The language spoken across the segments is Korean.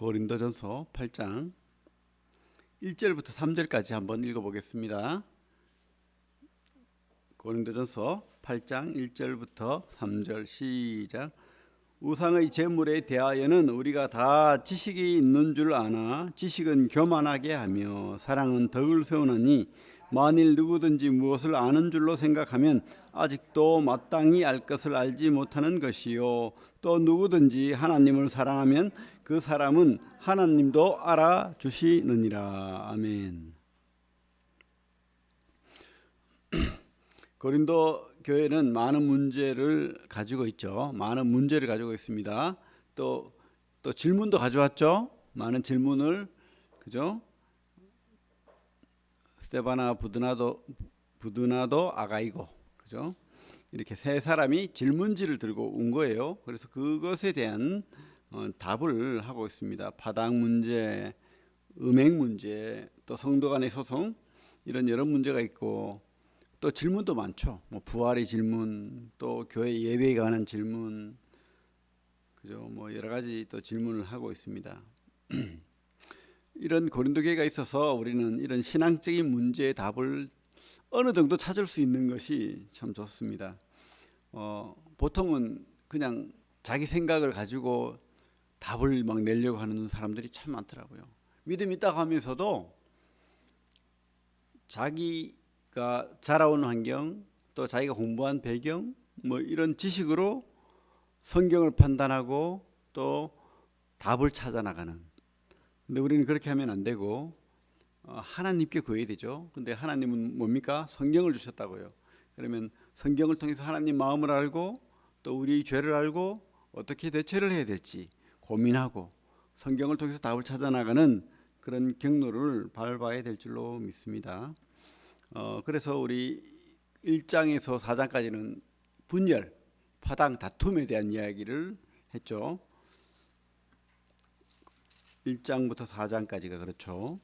고린도전서 8장 1절부터 3절까지 한번 읽어보겠습니다. 고린도전서 8장 1절부터 3절 시작. 우상의 제물에 대하여는 우리가 다 지식이 있는 줄 아나 지식은 교만하게 하며 사랑은 덕을 세우나니 만일 누구든지 무엇을 아는 줄로 생각하면 아직도 마땅히 알 것을 알지 못하는 것이요 또 누구든지 하나님을 사랑하면 그 사람은 하나님도 알아주시느니라. 아멘. 고린도 교회는 많은 문제를 가지고 있죠. 많은 문제를 가지고 있습니다. 또 질문도 가져왔죠. 많은 질문을, 그죠? 스데바나 부드나도 아가이고, 그죠? 이렇게 세 사람이 질문지를 들고 온 거예요. 그래서 그것에 대한 답을 하고 있습니다. 파당 문제, 음행 문제, 또 성도 간의 소송, 이런 여러 문제가 있고 또 질문도 많죠. 뭐 부활의 질문, 또 교회 예배에 관한 질문, 그죠? 뭐 여러 가지 또 질문을 하고 있습니다. 이런 고린도 교회가 있어서 우리는 이런 신앙적인 문제의 답을 어느 정도 찾을 수 있는 것이 참 좋습니다. 보통은 그냥 자기 생각을 가지고 답을 막 내려고 하는 사람들이 참 많더라고요. 믿음 있다고 하면서도 자기가 자라온 환경, 또 자기가 공부한 배경, 뭐 이런 지식으로 성경을 판단하고 또 답을 찾아 나가는. 근데 우리는 그렇게 하면 안 되고 하나님께 구해야 되죠. 근데 하나님은 뭡니까? 성경을 주셨다고요. 그러면 성경을 통해서 하나님 마음을 알고 또 우리 죄를 알고 어떻게 대처를 해야 될지 고민하고 성경을 통해서 답을 찾아 나가는 그런 경로를 밟아야 될 줄로 믿습니다. 그래서 우리 1장에서 4장까지는 분열, 파당, 다툼에 대한 이야기를 했죠. 1장부터 4장까지가 그렇죠.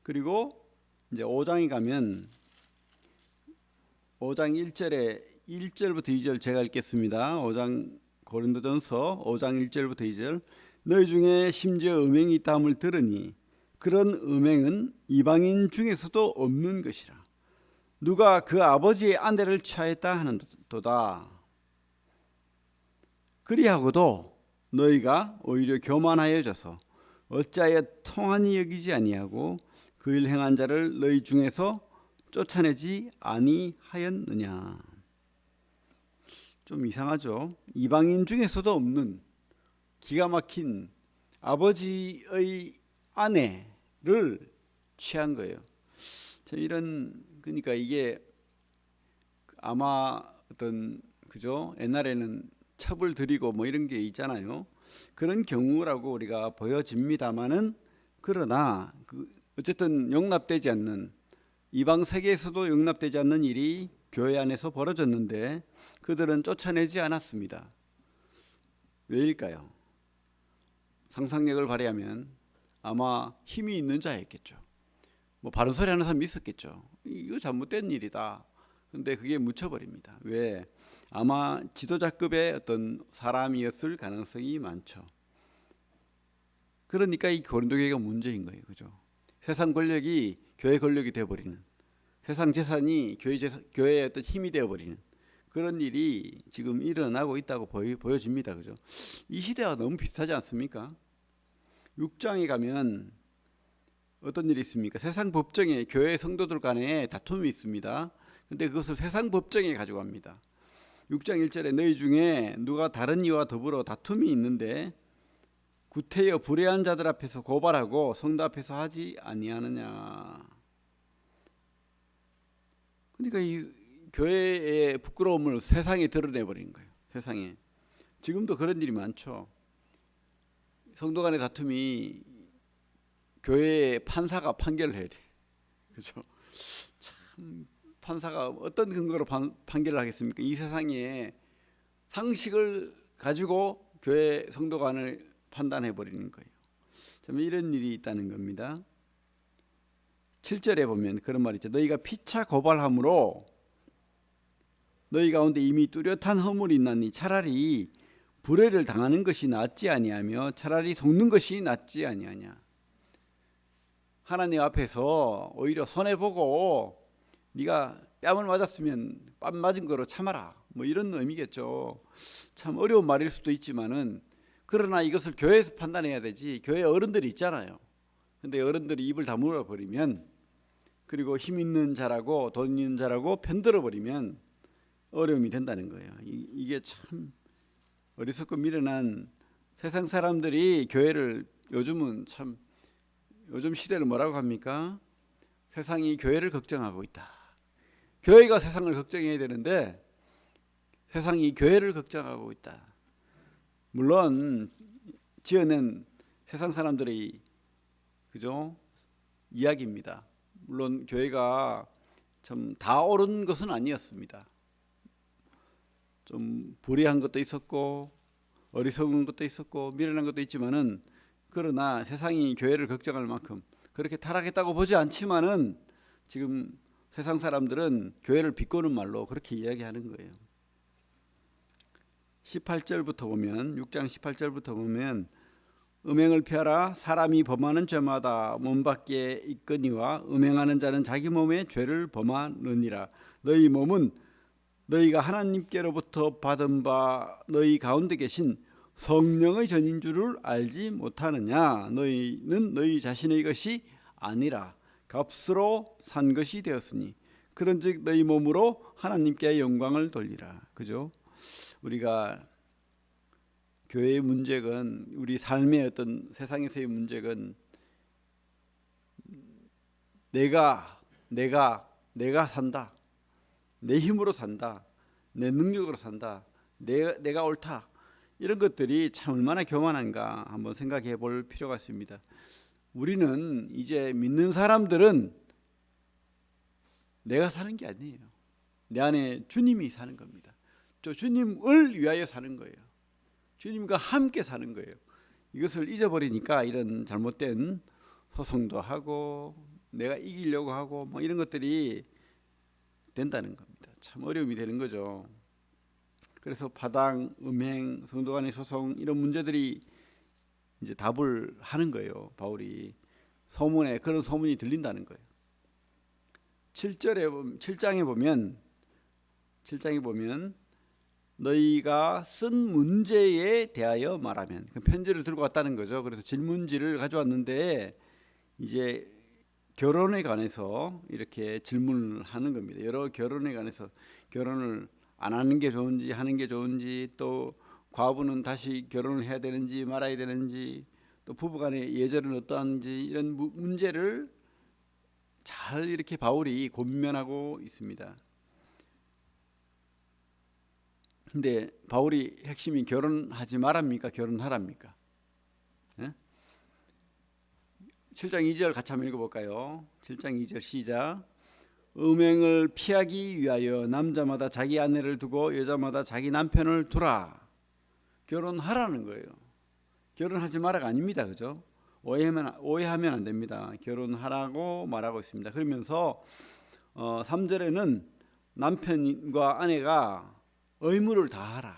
그리고 이제 5장에 가면 5장 1절에 1절부터 2절 제가 읽겠습니다. 5장 고린도전서 5장 1절부터 2절. 너희 중에 심지어 음행이 있다함을 들으니 그런 음행은 이방인 중에서도 없는 것이라. 누가 그 아버지의 아내를 취하였다 하는도다. 그리하고도 너희가 오히려 교만하여져서 어찌하여 통하니 여기지 아니하고 그 일 행한 자를 너희 중에서 쫓아내지 아니하였느냐. 좀 이상하죠. 이방인 중에서도 없는 기가 막힌 아버지의 아내를 취한 거예요. 그러니까 이게 아마 어떤, 그죠? 옛날에는 첩을 들이고 뭐 이런 게 있잖아요. 그런 경우라고 우리가 보여집니다만은, 그러나 어쨌든 용납되지 않는, 이방 세계에서도 용납되지 않는 일이 교회 안에서 벌어졌는데 그들은 쫓아내지 않았습니다. 왜일까요? 상상력을 발휘하면 아마 힘이 있는 자였겠죠. 뭐 바른 소리 하는 사람이 있었겠죠. 이거 잘못된 일이다. 근데 그게 묻혀버립니다. 왜? 아마 지도자급의 어떤 사람이었을 가능성이 많죠. 그러니까 이 고린도 교회가 문제인 거예요. 그죠? 세상 권력이 교회 권력이 되어버리는, 세상 재산이 교회의 어떤 힘이 되어버리는 그런 일이 지금 일어나고 있다고 보여집니다. 그죠? 이 시대와 너무 비슷하지 않습니까? 6장에 가면 어떤 일이 있습니까? 세상 법정에 교회 성도들 간에 다툼이 있습니다. 근데 그것을 세상 법정에 가져갑니다. 6장 1절에 너희 중에 누가 다른 이와 더불어 다툼이 있는데 구태여 불의한 자들 앞에서 고발하고 성도 앞에서 하지 아니하느냐. 그러니까 이 교회의 부끄러움을 세상에 드러내버린 거예요. 세상에. 지금도 그런 일이 많죠. 성도 간의 다툼이 교회의 판사가 판결을 해야 돼. 그렇죠? 참, 판사가 어떤 근거로 판결을 하겠습니까? 이 세상에 상식을 가지고 교회 성도 간을 판단해 버리는 거예요. 참 이런 일이 있다는 겁니다. 7절에 보면 그런 말이 있죠. 너희가 피차 고발함으로 너희 가운데 이미 뚜렷한 허물이 있나니 차라리 불의를 당하는 것이 낫지 아니하며 차라리 속는 것이 낫지 아니하냐. 하나님 앞에서 오히려 손해보고 네가 뺨을 맞았으면 뺨 맞은 거로 참아라, 뭐 이런 의미겠죠. 참 어려운 말일 수도 있지만은, 그러나 이것을 교회에서 판단해야 되지. 교회 어른들이 있잖아요. 근데 어른들이 입을 다물어 버리면, 그리고 힘 있는 자라고 돈 있는 자라고 편들어 버리면 어려움이 된다는 거예요. 이게 참 어리석고 미련한 세상 사람들이 교회를, 요즘은 참, 요즘 시대를 뭐라고 합니까? 세상이 교회를 걱정하고 있다. 교회가 세상을 걱정해야 되는데 세상이 교회를 걱정하고 있다. 물론 지어낸 세상 사람들의 그죠? 이야기입니다. 물론 교회가 참 다 옳은 것은 아니었습니다. 좀 불의한 것도 있었고 어리석은 것도 있었고 미련한 것도 있지만은, 그러나 세상이 교회를 걱정할 만큼 그렇게 타락했다고 보지 않지만은, 지금 세상 사람들은 교회를 비꼬는 말로 그렇게 이야기하는 거예요. 18절부터 보면, 6장 18절부터 보면, 음행을 피하라. 사람이 범하는 죄마다 몸 밖에 있거니와 음행하는 자는 자기 몸에 죄를 범하느니라. 너희 몸은 너희가 하나님께로부터 받은 바 너희 가운데 계신 성령의 전인 줄을 알지 못하느냐. 너희는 너희 자신의 것이 아니라 값으로 산 것이 되었으니 그런즉 너희 몸으로 하나님께 영광을 돌리라. 그죠? 우리가 교회의 문제건, 우리 삶의 어떤 세상에서의 문제건, 내가 산다, 내 힘으로 산다, 내 능력으로 산다, 내가 옳다, 이런 것들이 참 얼마나 교만한가 한번 생각해 볼 필요가 있습니다. 우리는 이제 믿는 사람들은 내가 사는 게 아니에요. 내 안에 주님이 사는 겁니다. 저 주님을 위하여 사는 거예요. 주님과 함께 사는 거예요. 이것을 잊어버리니까 이런 잘못된 소송도 하고 내가 이기려고 하고 뭐 이런 것들이 된다는 겁니다. 참 어려움이 되는 거죠. 그래서 파당, 음행, 성도 간의 소송, 이런 문제들이 이제 답을 하는 거예요. 바울이 소문에, 그런 소문이 들린다는 거예요. 7장에 보면 너희가 쓴 문제에 대하여 말하면, 그 편지를 들고 왔다는 거죠. 그래서 질문지를 가져왔는데 이제 결혼에 관해서 이렇게 질문을 하는 겁니다. 여러 결혼에 관해서, 결혼을 안 하는 게 좋은지 하는 게 좋은지, 또 과부는 다시 결혼을 해야 되는지 말아야 되는지, 또 부부간의 예절은 어떠한지, 이런 문제를 잘 이렇게 바울이 고민하고 있습니다. 근데 바울이 핵심이 결혼하지 말합니까? 결혼하랍니까? 예? 7장 2절 같이 한번 읽어볼까요? 7장 2절 시작. 음행을 피하기 위하여 남자마다 자기 아내를 두고 여자마다 자기 남편을 두라. 결혼하라는 거예요. 결혼하지 마라가 아닙니다. 그죠? 오해하면 안 됩니다. 결혼하라고 말하고 있습니다. 그러면서 3절에는 남편과 아내가 의무를 다하라.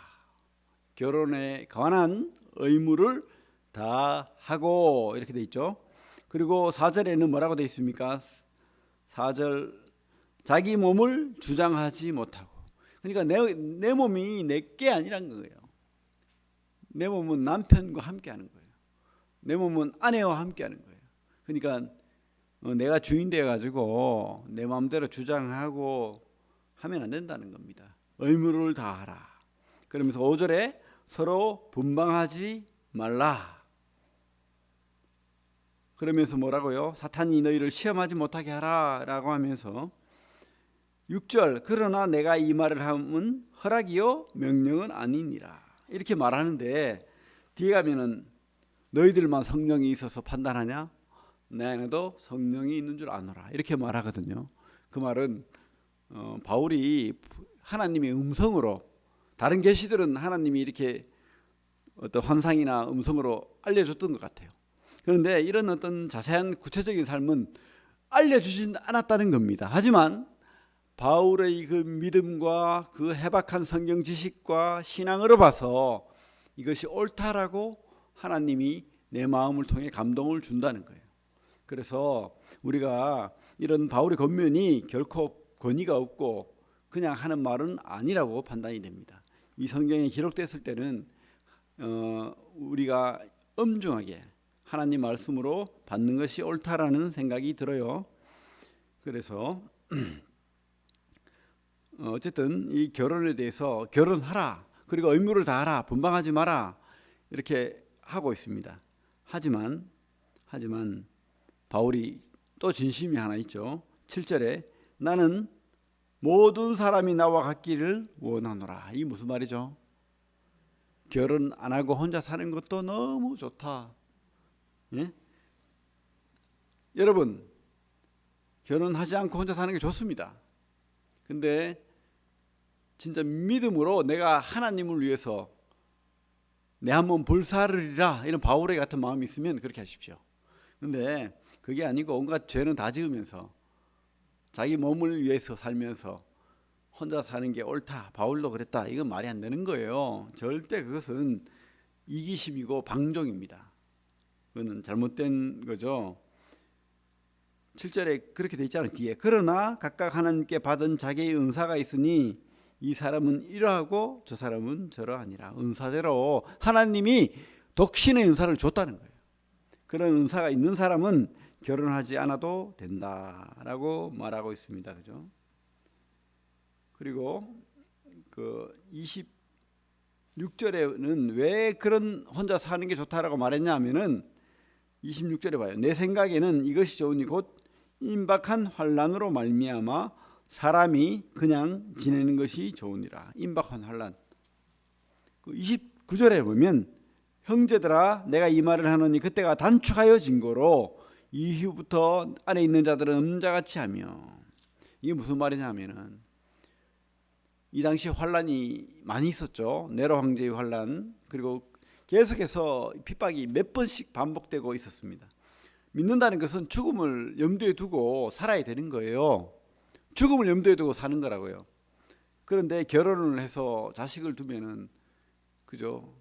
결혼에 관한 의무를 다하고, 이렇게 돼 있죠. 그리고 4절에는 뭐라고 돼 있습니까? 4절, 자기 몸을 주장하지 못하고. 그러니까 내 몸이 내게 아니란 거예요. 내 몸은 남편과 함께 하는 거예요. 내 몸은 아내와 함께 하는 거예요. 그러니까 내가 주인 되어 가지고 내 마음대로 주장하고 하면 안 된다는 겁니다. 의무를 다하라. 그러면서 5절에 서로 분방하지 말라. 그러면서 뭐라고요? 사탄이 너희를 시험하지 못하게 하라 라고 하면서 6절, 그러나 내가 이 말을 함은 허락이요 명령은 아니니라. 이렇게 말하는데 뒤에 가면은 너희들만 성령이 있어서 판단하냐? 내 안에도 성령이 있는 줄 아노라. 이렇게 말하거든요. 그 말은 바울이 하나님의 음성으로, 다른 계시들은 하나님이 이렇게 어떤 환상이나 음성으로 알려줬던 것 같아요. 그런데 이런 어떤 자세한 구체적인 삶은 알려주진 않았다는 겁니다. 하지만 바울의 그 믿음과 그 해박한 성경 지식과 신앙으로 봐서 이것이 옳다라고 하나님이 내 마음을 통해 감동을 준다는 거예요. 그래서 우리가 이런 바울의 권면이 결코 권위가 없고 그냥 하는 말은 아니라고 판단이 됩니다. 이 성경에 기록됐을 때는 우리가 엄중하게 하나님 말씀으로 받는 것이 옳다라는 생각이 들어요. 그래서 어쨌든 이 결혼에 대해서 결혼하라, 그리고 의무를 다하라, 분방하지 마라 이렇게 하고 있습니다. 하지만 바울이 또 진심이 하나 있죠. 7절에 나는 모든 사람이 나와 같기를 원하노라. 이게 무슨 말이죠? 결혼 안 하고 혼자 사는 것도 너무 좋다. 예? 여러분, 결혼하지 않고 혼자 사는 게 좋습니다. 근데 진짜 믿음으로 내가 하나님을 위해서 내 한 몸 불사르리라 이런 바울의 같은 마음이 있으면 그렇게 하십시오. 근데 그게 아니고 온갖 죄는 다 지으면서 자기 몸을 위해서 살면서 혼자 사는 게 옳다, 바울도 그랬다, 이건 말이 안 되는 거예요. 절대 그것은 이기심이고 방종입니다. 그거는 잘못된 거죠. 7절에 그렇게 돼 있잖아요. 뒤에 그러나 각각 하나님께 받은 자기의 은사가 있으니 이 사람은 이러하고 저 사람은 저러하니라. 은사대로 하나님이 독신의 은사를 줬다는 거예요. 그런 은사가 있는 사람은 결혼하지 않아도 된다라고 말하고 있습니다. 그죠? 그리고 그 26절에는 왜 그런 혼자 사는 게 좋다라고 말했냐 하면은 26절에 봐요. 내 생각에는 이것이 좋으니 곧 임박한 환난으로 말미암아 사람이 그냥 지내는 것이 좋으니라. 임박한 환난. 29절에 보면 형제들아 내가 이 말을 하노니 그때가 단축하여 진거로 이후부터 안에 있는 자들은 음자같이 하며. 이게 무슨 말이냐 하면은 이 당시에 환란이 많이 있었죠. 네로 황제의 환란, 그리고 계속해서 핍박이 몇 번씩 반복되고 있었습니다. 믿는다는 것은 죽음을 염두에 두고 살아야 되는 거예요. 죽음을 염두에 두고 사는 거라고요. 그런데 결혼을 해서 자식을 두면은 그죠?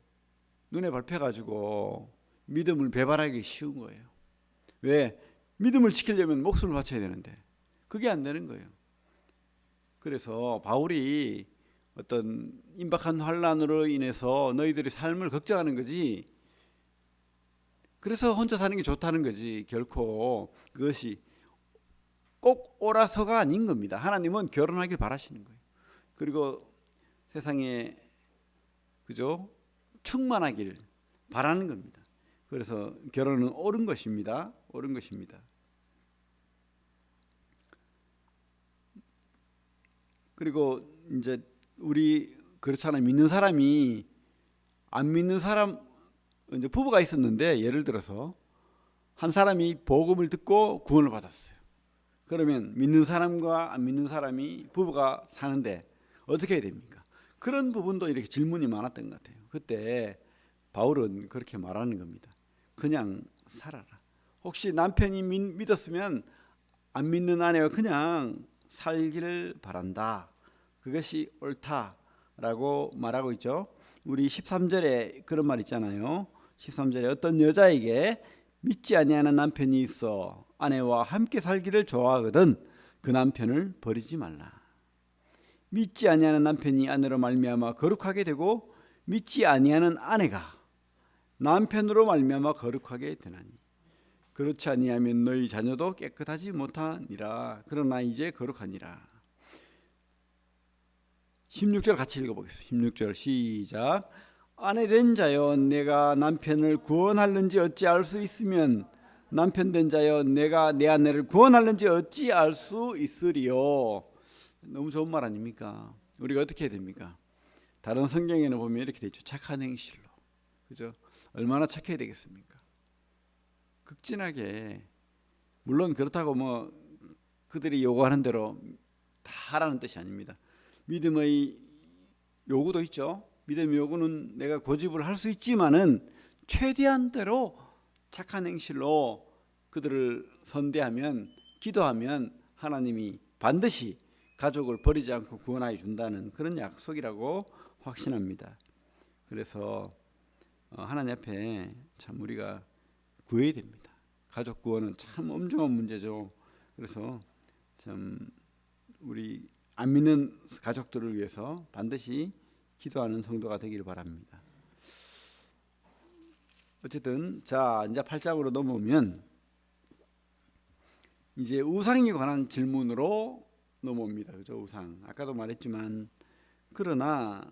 눈에 밟혀가지고 믿음을 배반하기 쉬운 거예요. 왜? 믿음을 지키려면 목숨을 바쳐야 되는데 그게 안 되는 거예요. 그래서 바울이 어떤 임박한 환란으로 인해서 너희들의 삶을 걱정하는 거지, 그래서 혼자 사는 게 좋다는 거지, 결코 그것이 꼭 옳아서가 아닌 겁니다. 하나님은 결혼하길 바라시는 거예요. 그리고 세상에 그죠? 충만하길 바라는 겁니다. 그래서 결혼은 옳은 것입니다. 옳은 것입니다. 그리고 이제 우리 그렇잖아요. 믿는 사람이 안 믿는 사람, 이제 부부가 있었는데 예를 들어서 한 사람이 복음을 듣고 구원을 받았어요. 그러면 믿는 사람과 안 믿는 사람이 부부가 사는데 어떻게 해야 됩니까? 그런 부분도 이렇게 질문이 많았던 것 같아요. 그때 바울은 그렇게 말하는 겁니다. 그냥 살아라. 혹시 남편이 믿었으면 안 믿는 아내와 그냥 살기를 바란다. 그것이 옳다라고 말하고 있죠. 우리 13절에 그런 말 있잖아요. 13절에 어떤 여자에게 믿지 아니하는 남편이 있어 아내와 함께 살기를 좋아하거든 그 남편을 버리지 말라. 믿지 아니하는 남편이 아내로 말미암아 거룩하게 되고 믿지 아니하는 아내가 남편으로 말미암아 거룩하게 되나니 그렇지 아니하면 너희 자녀도 깨끗하지 못하니라. 그러나 이제 거룩하니라. 16절 같이 읽어보겠습니다. 16절 시작. 아내 된 자여 내가 남편을 구원할는지 어찌 알 수 있으면 남편 된 자여 내가 내 아내를 구원할는지 어찌 알 수 있으리요. 너무 좋은 말 아닙니까? 우리가 어떻게 해야 됩니까? 다른 성경에는 보면 이렇게 돼 있죠. 착한 행실로. 그죠? 얼마나 착해야 되겠습니까? 극진하게, 물론 그렇다고 뭐 그들이 요구하는 대로 다 하라는 뜻이 아닙니다. 믿음의 요구도 있죠. 믿음의 요구는 내가 고집을 할 수 있지만은 최대한대로 착한 행실로 그들을 선대하면, 기도하면 하나님이 반드시 가족을 버리지 않고 구원하여 준다는 그런 약속이라고 확신합니다. 그래서 하나님 앞에 참 우리가 구해야 됩니다. 가족 구원은 참 엄중한 문제죠. 그래서 참 우리 안 믿는 가족들을 위해서 반드시 기도하는 성도가 되기를 바랍니다. 어쨌든 자 이제 8장으로 넘어오면 이제 우상에 관한 질문으로 넘어옵니다. 그죠? 우상. 아까도 말했지만 그러나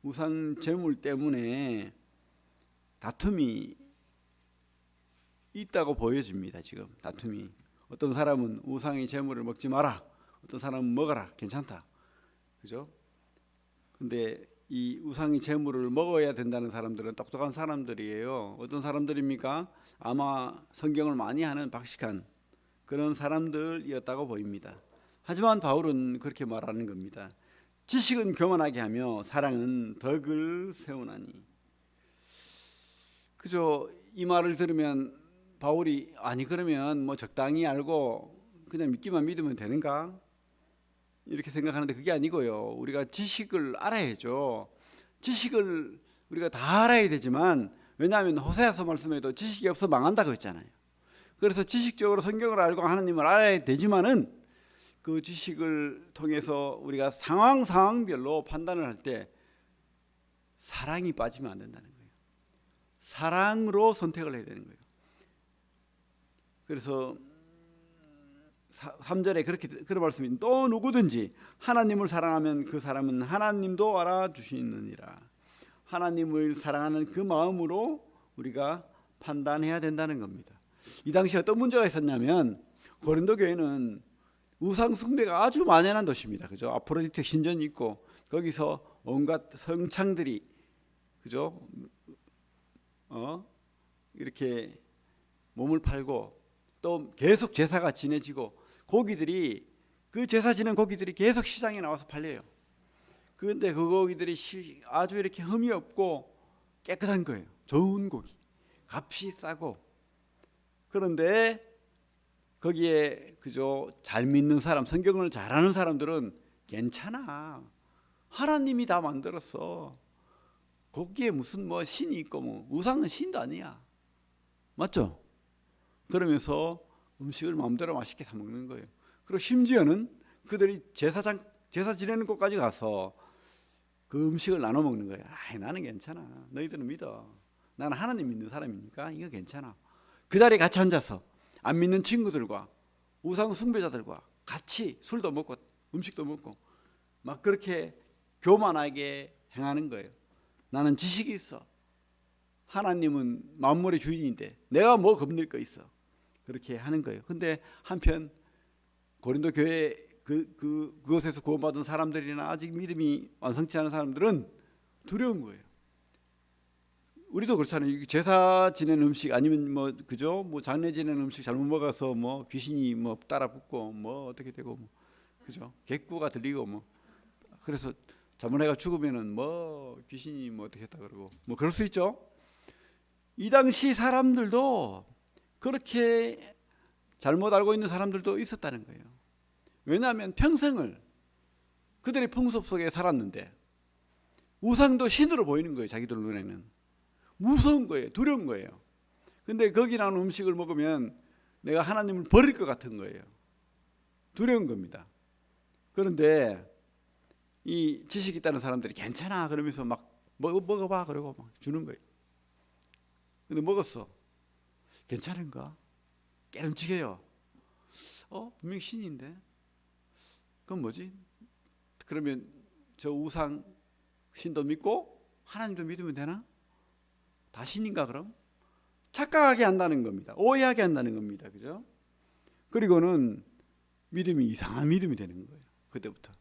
우상 제물 때문에 다툼이 있다고 보여집니다. 지금 다툼이. 어떤 사람은 우상의 제물을 먹지 마라. 어떤 사람은 먹어라. 괜찮다. 그죠? 근데 이 우상의 제물을 먹어야 된다는 사람들은 똑똑한 사람들이에요. 어떤 사람들입니까? 아마 성경을 많이 하는 박식한 그런 사람들이었다고 보입니다. 하지만 바울은 그렇게 말하는 겁니다. 지식은 교만하게 하며 사랑은 덕을 세우나니. 그죠? 이 말을 들으면 바울이 아니 그러면 뭐 적당히 알고 그냥 믿기만 믿으면 되는가? 이렇게 생각하는데 그게 아니고요. 우리가 지식을 알아야죠. 지식을 우리가 다 알아야 되지만 왜냐하면 호세아서 말씀에도 지식이 없어 망한다고 했잖아요. 그래서 지식적으로 성경을 알고 하나님을 알아야 되지만은 그 지식을 통해서 우리가 상황별로 판단을 할 때 사랑이 빠지면 안 된다는 거예요. 사랑으로 선택을 해야 되는 거예요. 그래서 3절에 그런 말씀이 또 누구든지 하나님을 사랑하면 그 사람은 하나님도 알아주시느니라. 하나님을 사랑하는 그 마음으로 우리가 판단해야 된다는 겁니다. 이 당시에 어떤 문제가 있었냐면 고린도 교회는 우상 숭배가 아주 만연한 도시입니다. 그죠? 아프로디테 신전이 있고 거기서 온갖 성창들이 그죠? 이렇게 몸을 팔고 또 계속 제사가 지내지고 고기들이 그 제사 지낸 고기들이 계속 시장에 나와서 팔려요. 그런데 그 고기들이 아주 이렇게 흠이 없고 깨끗한 거예요. 좋은 고기, 값이 싸고. 그런데 거기에 그저 잘 믿는 사람, 성경을 잘하는 사람들은 괜찮아. 하나님이 다 만들었어. 거기에 무슨 뭐 신이 있고 뭐 우상은 신도 아니야. 맞죠? 그러면서 음식을 마음대로 맛있게 사 먹는 거예요. 그리고 심지어는 그들이 제사 지내는 곳까지 가서 그 음식을 나눠 먹는 거예요. 나는 괜찮아. 너희들은 믿어. 나는 하나님 믿는 사람이니까 이거 괜찮아. 그 자리에 같이 앉아서 안 믿는 친구들과 우상 숭배자들과 같이 술도 먹고 음식도 먹고 막 그렇게 교만하게 행하는 거예요. 나는 지식이 있어. 하나님은 만물의 주인인데 내가 뭐 겁낼 거 있어. 그렇게 하는 거예요. 근데 한편 고린도 교회 그곳에서 구원받은 사람들이나 아직 믿음이 완성치 않은 사람들은 두려운 거예요. 우리도 그렇잖아요. 제사 지낸 음식 아니면 뭐 그죠? 뭐 장례 지낸 음식 잘못 먹어서 뭐 귀신이 뭐 따라 붙고 뭐 어떻게 되고 뭐 그죠? 객구가 들리고 뭐 그래서 잘못해가 죽으면은 뭐 귀신이 뭐 어떻게 했다 그러고 뭐 그럴 수 있죠. 이 당시 사람들도 그렇게 잘못 알고 있는 사람들도 있었다는 거예요. 왜냐하면 평생을 그들의 풍습 속에 살았는데 우상도 신으로 보이는 거예요. 자기들 눈에는 무서운 거예요. 두려운 거예요. 근데 거기 나오는 음식을 먹으면 내가 하나님을 버릴 것 같은 거예요. 두려운 겁니다. 그런데 이 지식 있다는 사람들이 괜찮아 그러면서 막 먹어봐 그러고 막 주는 거예요. 근데 먹었어. 괜찮은가? 깨름칙해요. 분명히 신인데. 그건 뭐지? 그러면 저 우상 신도 믿고 하나님도 믿으면 되나? 다 신인가 그럼? 착각하게 한다는 겁니다. 오해하게 한다는 겁니다. 그죠? 그리고는 믿음이 이상한 믿음이 되는 거예요. 그때부터.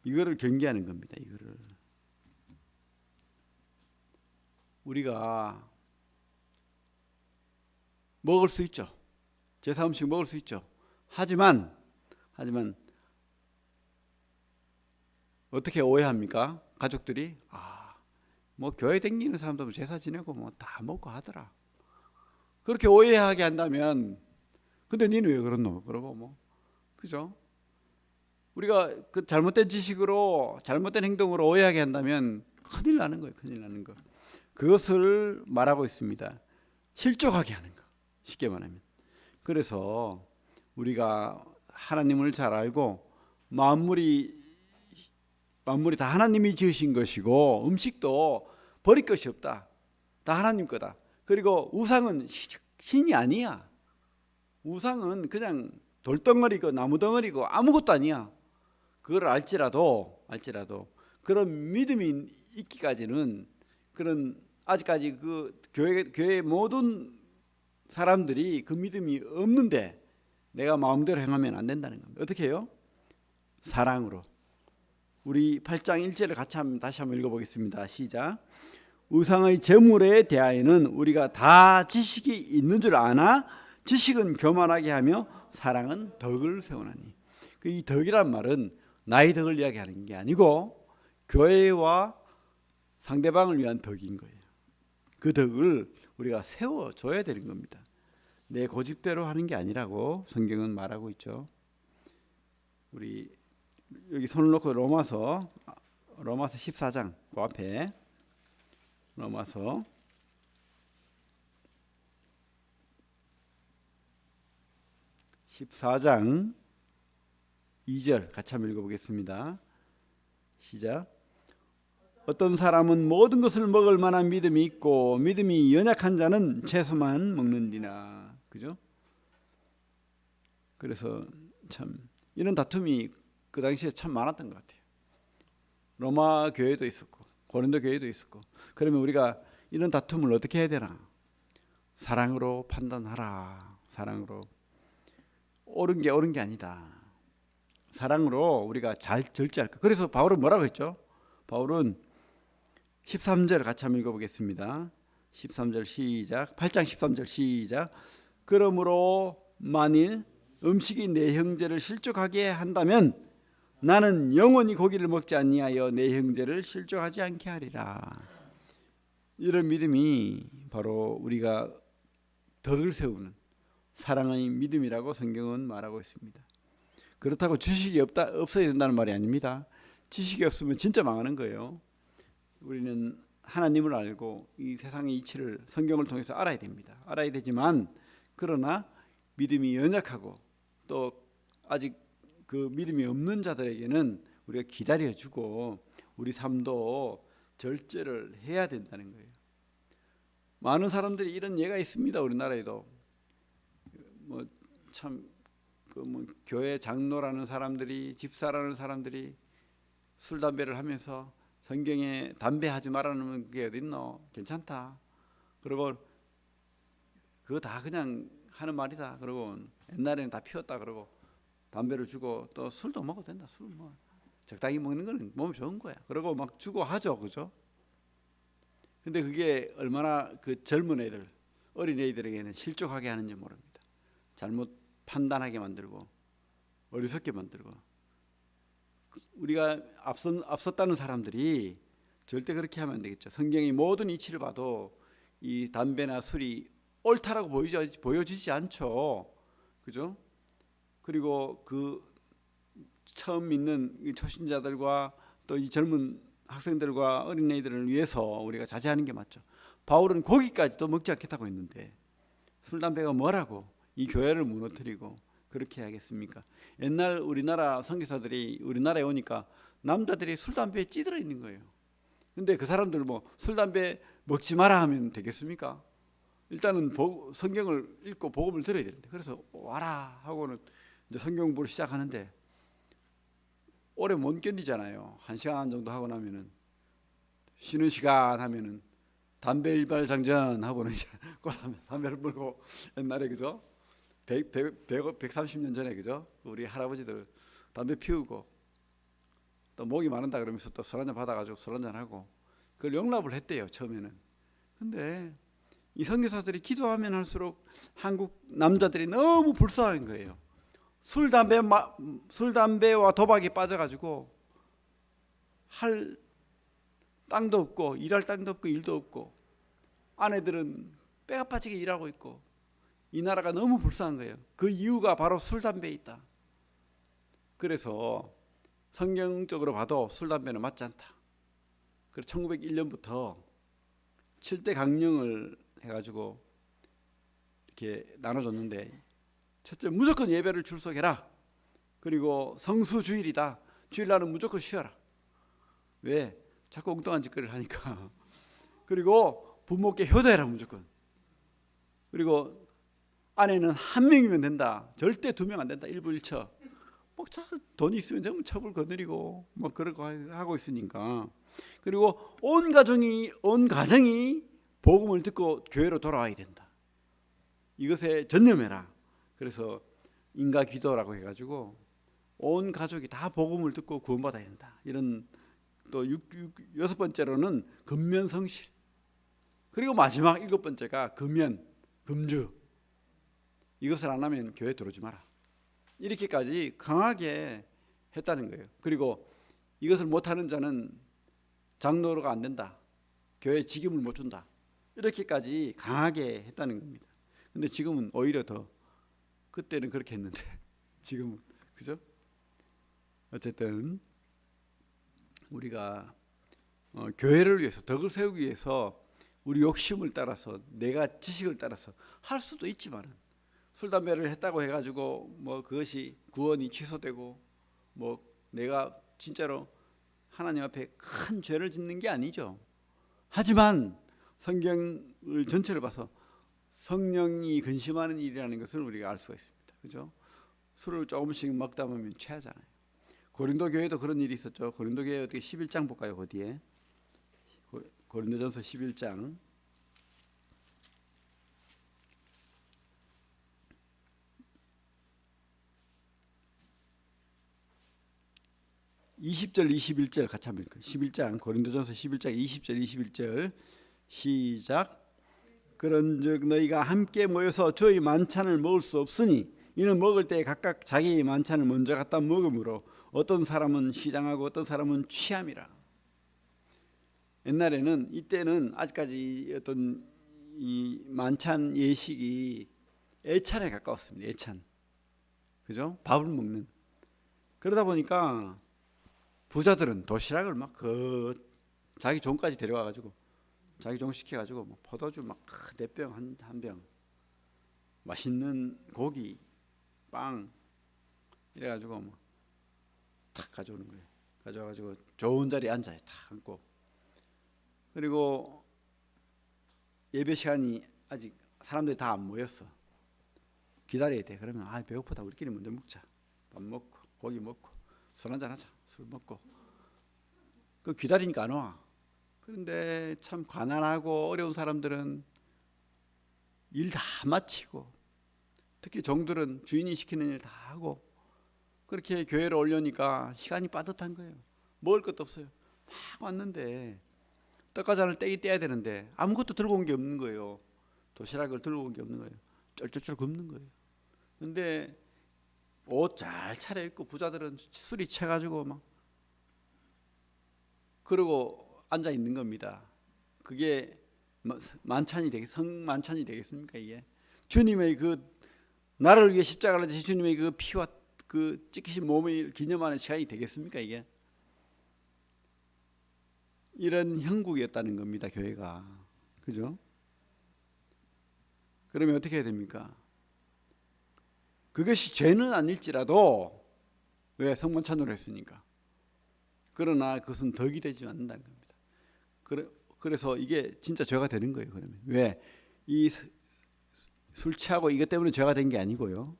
이거를 경계하는 겁니다. 이거를. 우리가 먹을 수 있죠. 제사 음식 먹을 수 있죠. 하지만 어떻게 오해합니까? 가족들이 뭐 교회 다니는 사람도 제사 지내고 뭐 다 먹고 하더라. 그렇게 오해하게 한다면 근데 니는 왜 그러노? 그러고 뭐 그죠? 우리가 그 잘못된 지식으로 잘못된 행동으로 오해하게 한다면 큰일 나는 거예요. 큰일 나는 거. 그것을 말하고 있습니다. 실족하게 하는 거. 쉽게 말하면. 그래서 우리가 하나님을 잘 알고 만물이 다 하나님이 지으신 것이고 음식도 버릴 것이 없다. 다 하나님 거다. 그리고 우상은 신이 아니야. 우상은 그냥 돌덩어리고 나무덩어리고 아무것도 아니야. 그걸 알지라도 그런 믿음이 있기까지는 그런 아직까지 그 교회 모든 사람들이 그 믿음이 없는데 내가 마음대로 행하면 안 된다는 겁니다. 어떻게 해요? 사랑으로. 우리 8장 1절을 같이 다시 한번 읽어보겠습니다. 시작. 우상의 제물에 대하여는 우리가 다 지식이 있는 줄 아나 지식은 교만하게 하며 사랑은 덕을 세우나니. 이 덕이란 말은 나의 덕을 이야기하는 게 아니고 교회와 상대방을 위한 덕인 거예요. 그 덕을 우리가 세워줘야 되는 겁니다. 내 고집대로 하는 게 아니라고 성경은 말하고 있죠. 우리 여기 손을 놓고 로마서 14장 그 앞에 로마서 14장 2절 같이 한번 읽어보겠습니다. 시작. 어떤 사람은 모든 것을 먹을 만한 믿음이 있고 믿음이 연약한 자는 채소만 먹는디나. 그죠? 그래서 참 이런 다툼이 그 당시에 참 많았던 것 같아요. 로마 교회도 있었고 고린도 교회도 있었고. 그러면 우리가 이런 다툼을 어떻게 해야 되나? 사랑으로 판단하라. 사랑으로. 옳은 게 아니다. 사랑으로 우리가 잘 절제할 것. 그래서 바울은 뭐라고 했죠? 바울은 13절 같이 한번 읽어보겠습니다. 13절 시작. 8장 13절 시작. 그러므로 만일 음식이 내 형제를 실족하게 한다면 나는 영원히 고기를 먹지 아니하여 내 형제를 실족하지 않게 하리라. 이런 믿음이 바로 우리가 덕을 세우는 사랑의 믿음이라고 성경은 말하고 있습니다. 그렇다고 지식이 없어야 된다는 말이 아닙니다. 지식이 없으면 진짜 망하는 거예요. 우리는 하나님을 알고 이 세상의 이치를 성경을 통해서 알아야 됩니다. 알아야 되지만 그러나 믿음이 연약하고 또 아직 그 믿음이 없는 자들에게는 우리가 기다려주고 우리 삶도 절제를 해야 된다는 거예요. 많은 사람들이 이런 예가 있습니다. 우리나라에도 교회 장로라는 사람들이 집사라는 사람들이 술 담배를 하면서 성경에 담배 하지 말라는 게 어디 있노? 괜찮다. 그리고 그거 다 그냥 하는 말이다. 그리고 옛날에는 다 피웠다. 그러고 담배를 주고 또 술도 먹어도 된다. 술 뭐 적당히 먹는 거는 몸에 좋은 거야. 그러고 막 주고 하죠, 그죠? 근데 그게 얼마나 그 젊은 애들, 어린 애들에게는 실족하게 하는지 모릅니다. 잘못 판단하게 만들고 어리석게 만들고. 우리가 앞섰다는 사람들이 절대 그렇게 하면 안 되겠죠. 성경의 모든 이치를 봐도 이 담배나 술이 옳다라고 보여지지 않죠. 그죠? 그리고 그 처음 믿는 이 초신자들과 또 이 젊은 학생들과 어린애들을 위해서 우리가 자제하는 게 맞죠. 바울은 고기까지도 먹지 않겠다고 했는데 술 담배가 뭐라고 이 교회를 무너뜨리고 그렇게 해야겠습니까? 옛날 우리나라 선교사들이 우리나라에 오니까 남자들이 술 담배에 찌들어 있는 거예요. 근데 그 사람들 뭐 술 담배 먹지 마라 하면 되겠습니까? 일단은 성경을 읽고 복음을 들어야 되는데, 그래서 와라 하고는 이제 성경 공부를 시작하는데 오래 못 견디잖아요. 1시간 정도 하고 나면은 쉬는 시간 하면은 담배 일발장전 하고는 이제 담배를 물고 옛날에 그죠? 130년 전에 그죠? 우리 할아버지들 담배 피우고 또 목이 마른다 그러면서 또 술 한잔 받아가지고 술 한잔 하고 그걸 용납을 했대요 처음에는. 근데 이 선교사들이 기도하면 할수록 한국 남자들이 너무 불쌍한 거예요. 술 담배와 도박에 빠져가지고 할 땅도 없고 일할 땅도 없고 일도 없고 아내들은 빼가 빠지게 일하고 있고 이 나라가 너무 불쌍한 거예요. 그 이유가 바로 술 담배에 있다. 그래서 성경적으로 봐도 술 담배는 맞지 않다. 그래서 1901년부터 7대 강령을 해가지고 이렇게 나눠줬는데, 첫째, 무조건 예배를 출석해라. 그리고 성수주일이다. 주일날은 무조건 쉬어라. 왜? 자꾸 엉뚱한 짓거리를 하니까. 그리고 부모께 효도해라 무조건. 그리고 아내는 한 명이면 된다. 절대 2명 안 된다. 일부일처. 뭐 돈이 있으면 전부 첩을 거느리고 뭐 그러고 하고 있으니까. 그리고 온 가정이 복음을 듣고 교회로 돌아와야 된다. 이것에 전념해라. 그래서 인가기도라고 해가지고 온 가족이 다 복음을 듣고 구원받아야 된다. 이런, 또 6번째로는 근면성실. 그리고 마지막 7번째가 금주. 이것을 안 하면 교회 들어오지 마라. 이렇게까지 강하게 했다는 거예요. 그리고 이것을 못하는 자는 장로가 안 된다. 교회 직임을 못 준다. 이렇게까지 강하게 했다는 겁니다. 근데 지금은 오히려 더, 그때는 그렇게 했는데 지금은, 그죠? 어쨌든 우리가 교회를 위해서, 덕을 세우기 위해서 우리 욕심을 따라서, 내가 지식을 따라서 할 수도 있지만은, 술 담배를 했다고 해가지고 뭐 그것이 구원이 취소되고 뭐 내가 진짜로 하나님 앞에 큰 죄를 짓는 게 아니죠. 하지만 성경을 전체를 봐서 성령이 근심하는 일이라는 것을 우리가 알 수가 있습니다. 그죠? 술을 조금씩 먹다 보면 취하잖아요. 고린도 교회도 그런 일이 있었죠. 고린도 교회 어떻게 11장 볼까요? 그 뒤에 고린도전서 11장 20절 21절 같이 한번 읽어요. 11장 고린도전서 11장 20절 21절 시작. 그런즉 너희가 함께 모여서 주의 만찬을 먹을 수 없으니 이는 먹을 때 각각 자기의 만찬을 먼저 갖다 먹으므로 어떤 사람은 시장하고 어떤 사람은 취함이라. 옛날에는, 이때는 아직까지 어떤 이 만찬 예식이 애찬에 가까웠습니다. 애찬. 그죠? 밥을 먹는. 그러다 보니까 부자들은 도시락을 막 자기 종까지 데려와 가지고, 자기 종 시켜 가지고 뭐 포도주 막 4병 한 병, 맛있는 고기, 빵 이래 가지고 뭐 탁 가져오는 거예요. 가져와 가지고 좋은 자리에 앉아요. 탁 앉고. 그리고 예배 시간이 아직 사람들이 다 안 모였어. 기다려야 돼. 그러면 배고프다. 우리끼리 먼저 먹자. 밥 먹고 고기 먹고 술 한잔 하자. 술 먹고. 그 기다리니까 안 와. 그런데 참 가난하고 어려운 사람들은 일 다 마치고, 특히 종들은 주인이 시키는 일 다 하고, 그렇게 교회를 오려니까 시간이 빠듯한 거예요. 먹을 것도 없어요. 막 왔는데 떡과잔을 떼야 되는데 아무것도 들고 온 게 없는 거예요. 도시락을 들고 온 게 없는 거예요. 쩔쩔쩔 굶는 거예요. 근데 옷 잘 차려입고 부자들은 술이 채가지고 막 그러고 앉아 있는 겁니다. 그게 성만찬이 되겠습니까? 이게 주님의 그 나를 위해 십자가를 지신 주님의 그 피와 그 찢기신 몸을 기념하는 시간이 되겠습니까? 이게 이런 형국이었다는 겁니다. 교회가. 그죠? 그러면 어떻게 해야 됩니까? 그것이 죄는 아닐지라도, 왜? 성만찬으로 했으니까. 그러나 그것은 덕이 되지 않는다는 겁니다. 그래서 이게 진짜 죄가 되는 거예요. 그러면 왜? 이 술 취하고 이것 때문에 죄가 된 게 아니고요.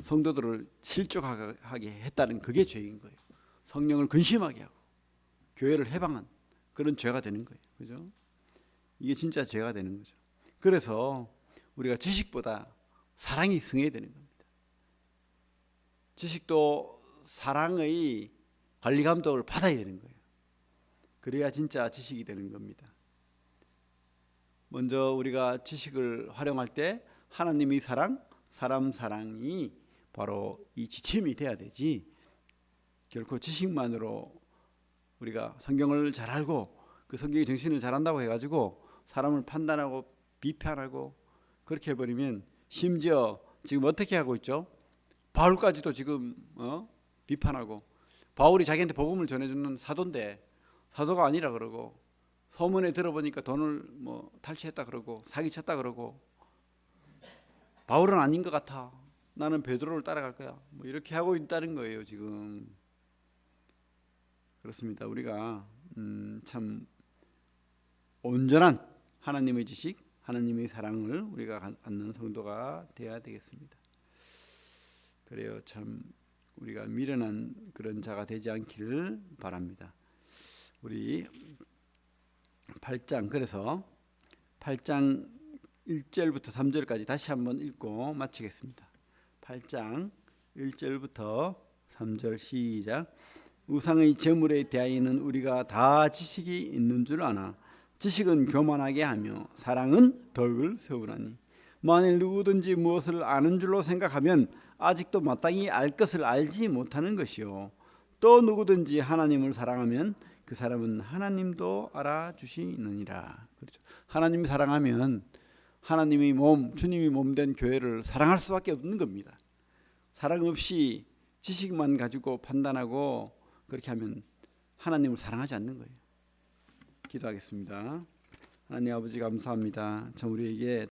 성도들을 실족하게 했다는 그게 죄인 거예요. 성령을 근심하게 하고 교회를 해방한 그런 죄가 되는 거예요. 그죠? 이게 진짜 죄가 되는 거죠. 그래서 우리가 지식보다 사랑이 승해야 되는 겁니다. 지식도 사랑의 관리 감독을 받아야 되는 거예요. 그래야 진짜 지식이 되는 겁니다. 먼저 우리가 지식을 활용할 때 하나님의 사랑, 사람 사랑이 바로 이 지침이 돼야 되지, 결코 지식만으로 우리가 성경을 잘 알고 그 성경의 정신을 잘 안다고 해가지고 사람을 판단하고 비판하고 그렇게 해버리면, 심지어 지금 어떻게 하고 있죠? 바울까지도 지금 비판하고, 바울이 자기한테 복음을 전해주는 사도인데 사도가 아니라 그러고, 소문에 들어보니까 돈을 뭐 탈취했다 그러고 사기쳤다 그러고 바울은 아닌 것 같아. 나는 베드로를 따라갈 거야. 뭐 이렇게 하고 있다는 거예요 지금. 그렇습니다. 우리가 참 온전한 하나님의 지식, 하나님의 사랑을 우리가 갖는 성도가 되어야 되겠습니다. 그래요. 참 우리가 미련한 그런 자가 되지 않기를 바랍니다. 우리 8장 그래서 8장 1절부터 3절까지 다시 한번 읽고 마치겠습니다. 8장 1절부터 3절 시작. 우상의 제물에 대하여는 우리가 다 지식이 있는 줄 아나 지식은 교만하게 하며 사랑은 덕을 세우나니 만일 누구든지 무엇을 아는 줄로 생각하면 아직도 마땅히 알 것을 알지 못하는 것이요 또 누구든지 하나님을 사랑하면 그 사람은 하나님도 알아주시느니라. 그렇죠. 하나님 사랑하면 하나님의 몸, 주님이 몸된 교회를 사랑할 수밖에 없는 겁니다. 사랑 없이 지식만 가지고 판단하고 그렇게 하면 하나님을 사랑하지 않는 거예요. 기도하겠습니다. 하나님 아버지 감사합니다. 참 우리에게